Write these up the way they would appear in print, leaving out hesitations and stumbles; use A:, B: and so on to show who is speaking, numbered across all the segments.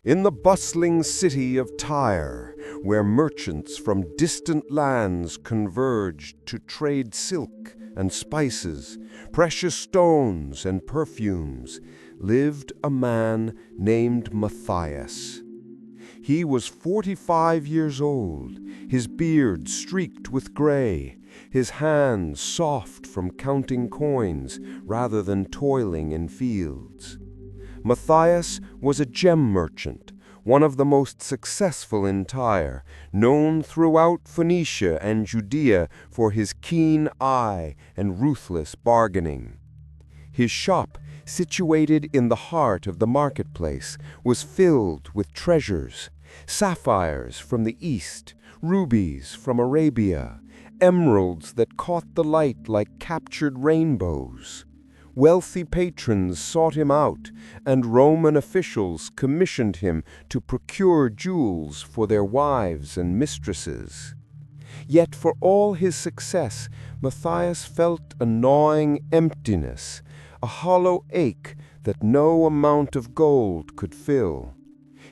A: In the bustling city of Tyre, where merchants from distant lands converged to trade silk and spices, precious stones and perfumes, lived a man named Matthias. He was 45 years old, his beard streaked with gray, his hands soft from counting coins rather than toiling in fields. Matthias was a gem merchant, one of the most successful in Tyre, known throughout Phoenicia and Judea for his keen eye and ruthless bargaining. His shop, situated in the heart of the marketplace, was filled with treasures: sapphires from the east, rubies from Arabia, emeralds that caught the light like captured rainbows. Wealthy patrons sought him out, and Roman officials commissioned him to procure jewels for their wives and mistresses. Yet for all his success, Matthias felt a gnawing emptiness, a hollow ache that no amount of gold could fill.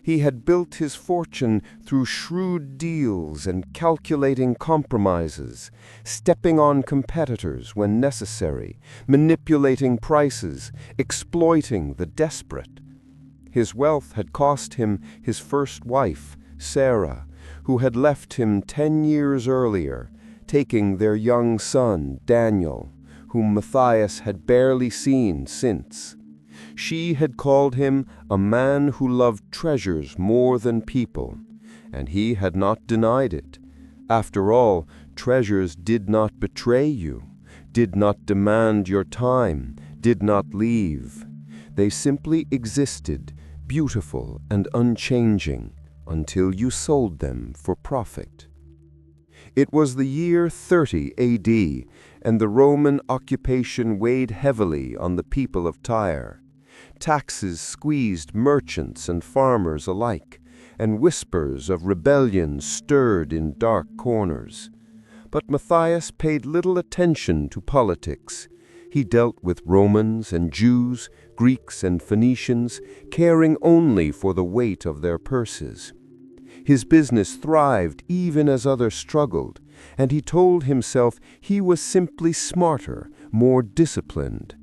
A: He had built his fortune through shrewd deals and calculating compromises, stepping on competitors when necessary, manipulating prices, exploiting the desperate. His wealth had cost him his first wife, Sarah, who had left him 10 years earlier, taking their young son, Daniel, whom Matthias had barely seen since. She had called him a man who loved treasures more than people, and he had not denied it. After all, treasures did not betray you, did not demand your time, did not leave. They simply existed, beautiful and unchanging, until you sold them for profit. It was the year 30 AD, and the Roman occupation weighed heavily on the people of Tyre. Taxes squeezed merchants and farmers alike, and whispers of rebellion stirred in dark corners. But Matthias paid little attention to politics. He dealt with Romans and Jews, Greeks and Phoenicians, caring only for the weight of their purses. His business thrived even as others struggled, and he told himself he was simply smarter, more disciplined.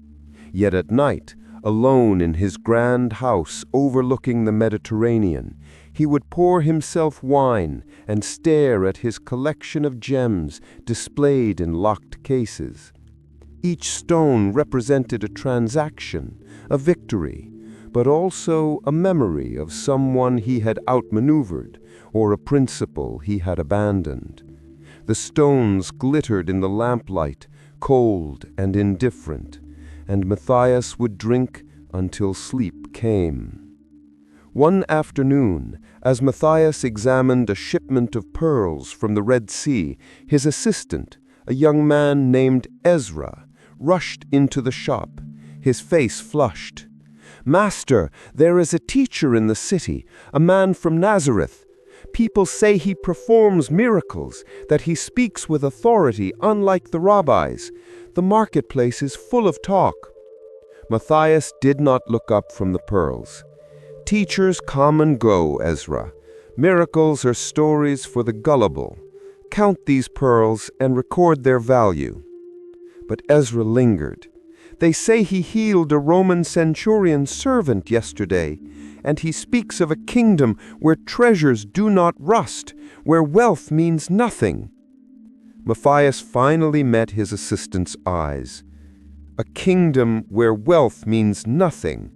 A: Yet at night, alone in his grand house overlooking the Mediterranean, he would pour himself wine and stare at his collection of gems displayed in locked cases. Each stone represented a transaction, a victory, but also a memory of someone he had outmaneuvered or a principle he had abandoned. The stones glittered in the lamplight, cold and indifferent, and Matthias would drink until sleep came. One afternoon, as Matthias examined a shipment of pearls from the Red Sea, his assistant, a young man named Ezra, rushed into the shop, his face flushed. "Master, there is a teacher in the city, a man from Nazareth. People say he performs miracles, that he speaks with authority unlike the rabbis. The marketplace is full of talk." Matthias did not look up from the pearls. "Teachers come and go, Ezra. Miracles are stories for the gullible. Count these pearls and record their value." But Ezra lingered. "They say he healed a Roman centurion's servant yesterday, and he speaks of a kingdom where treasures do not rust, where wealth means nothing." Matthias finally met his assistant's eyes. "A kingdom where wealth means nothing?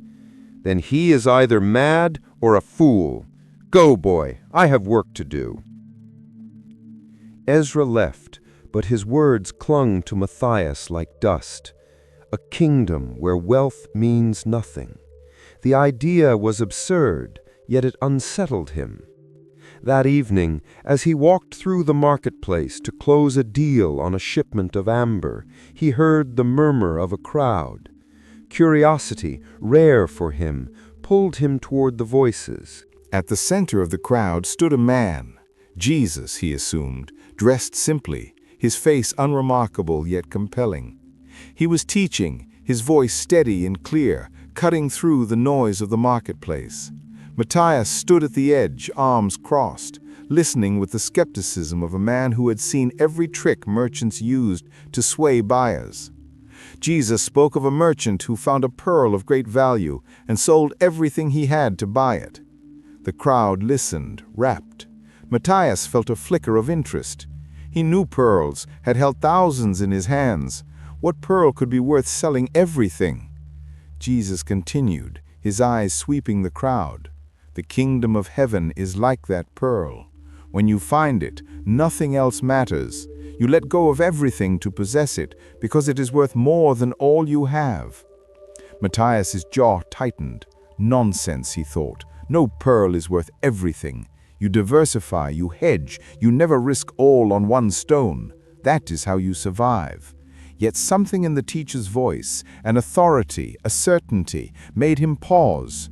A: Then he is either mad or a fool. Go, boy, I have work to do." Ezra left, but his words clung to Matthias like dust. A kingdom where wealth means nothing. The idea was absurd, yet it unsettled him. That evening, as he walked through the marketplace to close a deal on a shipment of amber, he heard the murmur of a crowd. Curiosity, rare for him, pulled him toward the voices.
B: At the center of the crowd stood a man, Jesus, he assumed, dressed simply, his face unremarkable yet compelling. He was teaching, his voice steady and clear, cutting through the noise of the marketplace. Matthias stood at the edge, arms crossed, listening with the skepticism of a man who had seen every trick merchants used to sway buyers. Jesus spoke of a merchant who found a pearl of great value and sold everything he had to buy it. The crowd listened, rapt. Matthias felt a flicker of interest. He knew pearls, had held thousands in his hands. What pearl could be worth selling everything? Jesus continued, his eyes sweeping the crowd. The kingdom of heaven is like that pearl. When you find it, nothing else matters. You let go of everything to possess it because it is worth more than all you have. Matthias's jaw tightened. Nonsense, he thought. No pearl is worth everything. You diversify, you hedge, you never risk all on one stone. That is how you survive. Yet something in the teacher's voice, an authority, a certainty, made him pause.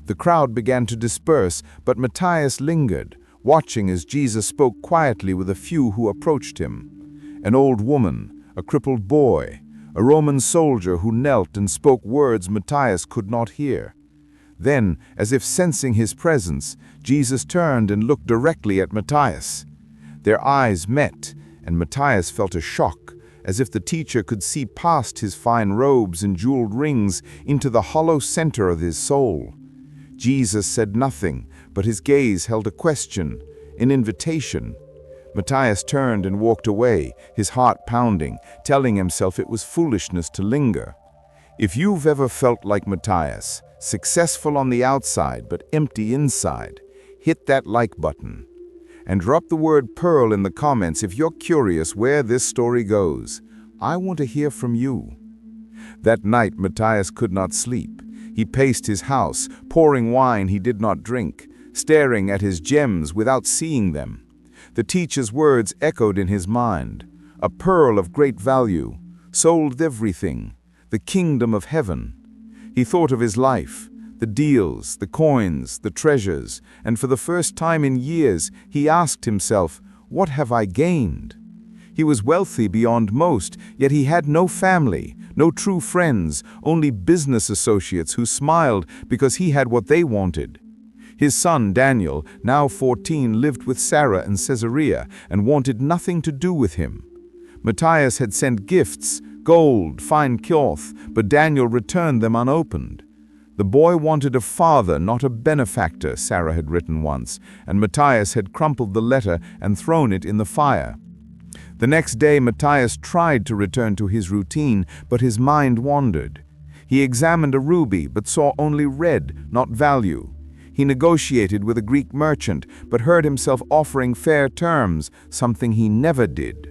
B: The crowd began to disperse, but Matthias lingered, watching as Jesus spoke quietly with a few who approached him. An old woman, a crippled boy, a Roman soldier who knelt and spoke words Matthias could not hear. Then, as if sensing his presence, Jesus turned and looked directly at Matthias. Their eyes met, and Matthias felt a shock, as if the teacher could see past his fine robes and jeweled rings into the hollow center of his soul. Jesus said nothing, but his gaze held a question, an invitation. Matthias turned and walked away, his heart pounding, telling himself it was foolishness to linger. If you've ever felt like Matthias, successful on the outside but empty inside, hit that like button. And drop the word pearl in the comments if you're curious where this story goes. I want to hear from you. That night Matthias could not sleep. He paced his house, pouring wine he did not drink, staring at his gems without seeing them. The teacher's words echoed in his mind. A pearl of great value, sold everything, the kingdom of heaven. He thought of his life, the deals, the coins, the treasures, and for the first time in years he asked himself, what have I gained? He was wealthy beyond most, yet he had no family, no true friends, only business associates who smiled because he had what they wanted. His son Daniel, now 14, lived with Sarah in Caesarea and wanted nothing to do with him. Matthias had sent gifts, gold, fine cloth, but Daniel returned them unopened. The boy wanted a father, not a benefactor, Sarah had written once, and Matthias had crumpled the letter and thrown it in the fire. The next day Matthias tried to return to his routine, but his mind wandered. He examined a ruby, but saw only red, not value. He negotiated with a Greek merchant, but heard himself offering fair terms, something he never did.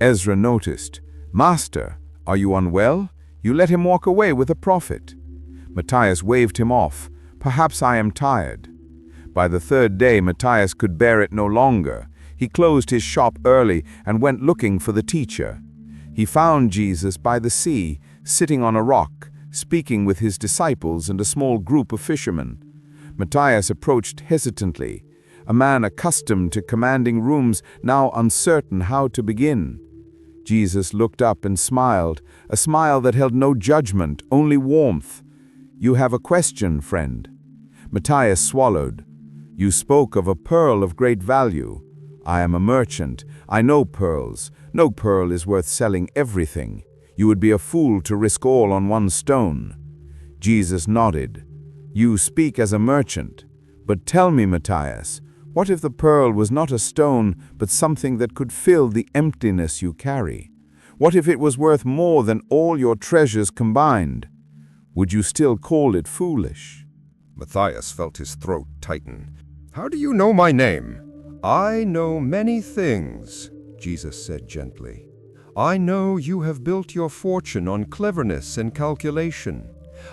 B: Ezra noticed, "Master, are you unwell? You let him walk away with a profit." Matthias waved him off. "Perhaps I am tired." By the third day Matthias could bear it no longer. He closed his shop early and went looking for the teacher. He found Jesus by the sea, sitting on a rock, speaking with his disciples and a small group of fishermen. Matthias approached hesitantly, a man accustomed to commanding rooms, now uncertain how to begin. Jesus looked up and smiled, a smile that held no judgment, only warmth. "You have a question, friend." Matthias swallowed. "You spoke of a pearl of great value. I am a merchant. I know pearls. No pearl is worth selling everything. You would be a fool to risk all on one stone." Jesus nodded. "You speak as a merchant. But tell me, Matthias, what if the pearl was not a stone, but something that could fill the emptiness you carry? What if it was worth more than all your treasures combined? Would you still call it foolish?"
A: Matthias felt his throat tighten. "How do you know my name?" "I know many things," Jesus said gently. "I know you have built your fortune on cleverness and calculation.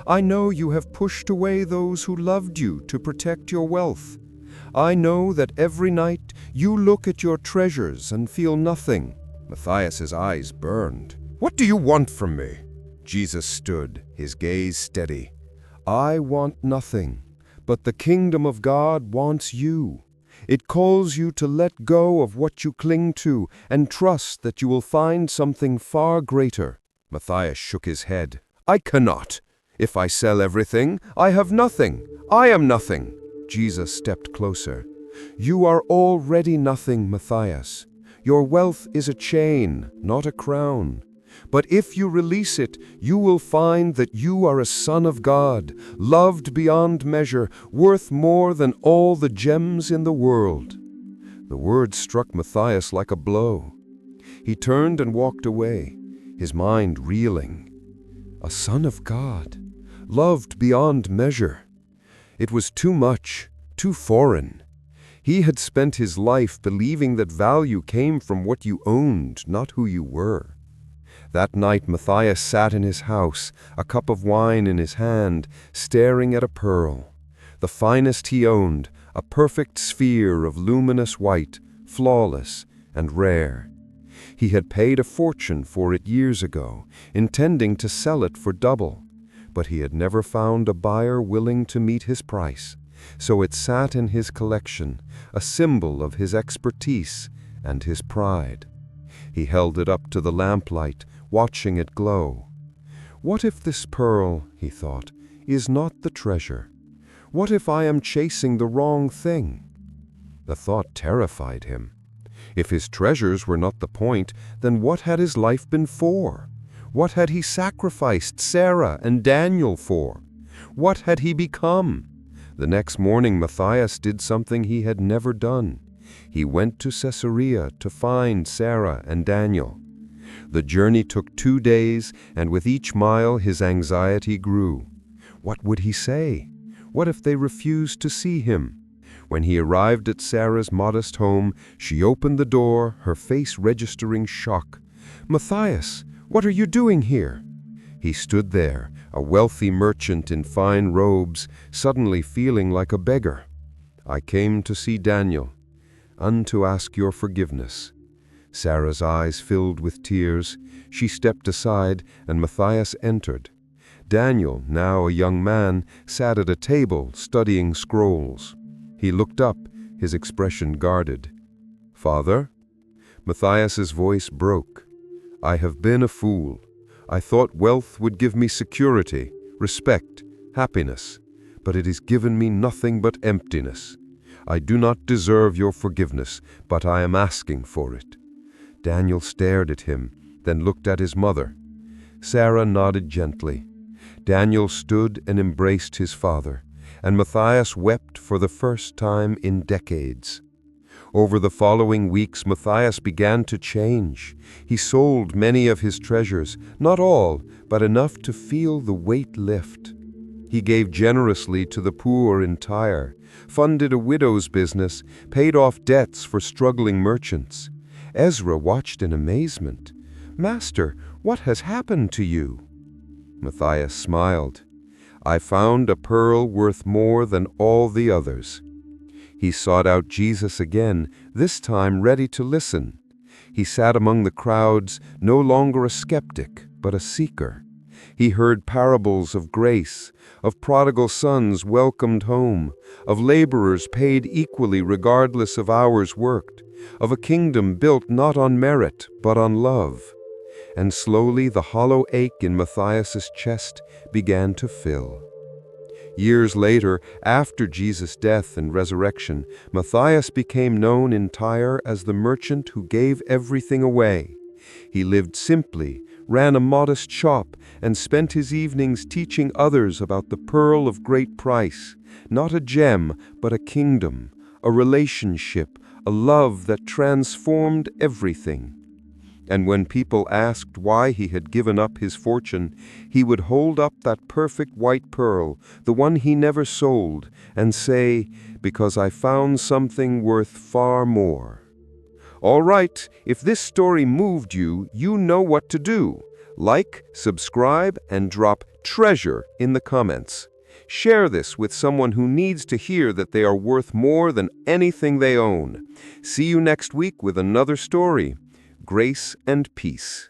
A: I know you have pushed away those who loved you to protect your wealth. I know that every night you look at your treasures and feel nothing." Matthias's eyes burned. "What do you want from me?" Jesus stood, his gaze steady. "I want nothing, but the kingdom of God wants you. It calls you to let go of what you cling to and trust that you will find something far greater." Matthias shook his head. "I cannot. If I sell everything, I have nothing. I am nothing." Jesus stepped closer. "You are already nothing, Matthias. Your wealth is a chain, not a crown. But if you release it, you will find that you are a son of God, loved beyond measure, worth more than all the gems in the world." The words struck Matthias like a blow. He turned and walked away, his mind reeling. A son of God, loved beyond measure. It was too much, too foreign. He had spent his life believing that value came from what you owned, not who you were. That night Matthias sat in his house, a cup of wine in his hand, staring at a pearl, the finest he owned, a perfect sphere of luminous white, flawless and rare. He had paid a fortune for it years ago, intending to sell it for double, but he had never found a buyer willing to meet his price, so it sat in his collection, a symbol of his expertise and his pride. He held it up to the lamplight, watching it glow. What if this pearl, he thought, is not the treasure? What if I am chasing the wrong thing? The thought terrified him. If his treasures were not the point, then what had his life been for? What had he sacrificed Sarah and Daniel for? What had he become? The next morning Matthias did something he had never done. He went to Caesarea to find Sarah and Daniel. The journey took 2 days, and with each mile his anxiety grew. What would he say? What if they refused to see him? When he arrived at Sarah's modest home, she opened the door, her face registering shock. "Matthias, what are you doing here?" He stood there, a wealthy merchant in fine robes, suddenly feeling like a beggar. "I came to see Daniel, and to ask your forgiveness." Sarah's eyes filled with tears. She stepped aside, and Matthias entered. Daniel, now a young man, sat at a table studying scrolls. He looked up, his expression guarded. "Father?" Matthias's voice broke. "I have been a fool. I thought wealth would give me security, respect, happiness, but it has given me nothing but emptiness. I do not deserve your forgiveness, but I am asking for it." Daniel stared at him, then looked at his mother. Sarah nodded gently. Daniel stood and embraced his father, and Matthias wept for the first time in decades. Over the following weeks, Matthias began to change. He sold many of his treasures, not all, but enough to feel the weight lift. He gave generously to the poor in Tyre, funded a widow's business, paid off debts for struggling merchants. Ezra watched in amazement. "Master, what has happened to you?" Matthias smiled. "I found a pearl worth more than all the others." He sought out Jesus again, this time ready to listen. He sat among the crowds, no longer a skeptic, but a seeker. He heard parables of grace, of prodigal sons welcomed home, of laborers paid equally regardless of hours worked, of a kingdom built not on merit, but on love. And slowly the hollow ache in Matthias's chest began to fill. Years later, after Jesus' death and resurrection, Matthias became known in Tyre as the merchant who gave everything away. He lived simply, ran a modest shop, and spent his evenings teaching others about the pearl of great price, not a gem, but a kingdom, a relationship, a love that transformed everything. And when people asked why he had given up his fortune, he would hold up that perfect white pearl, the one he never sold, and say, "Because I found something worth far more." All right, if this story moved you, you know what to do. Like, subscribe, and drop treasure in the comments. Share this with someone who needs to hear that they are worth more than anything they own. See you next week with another story. Grace and peace.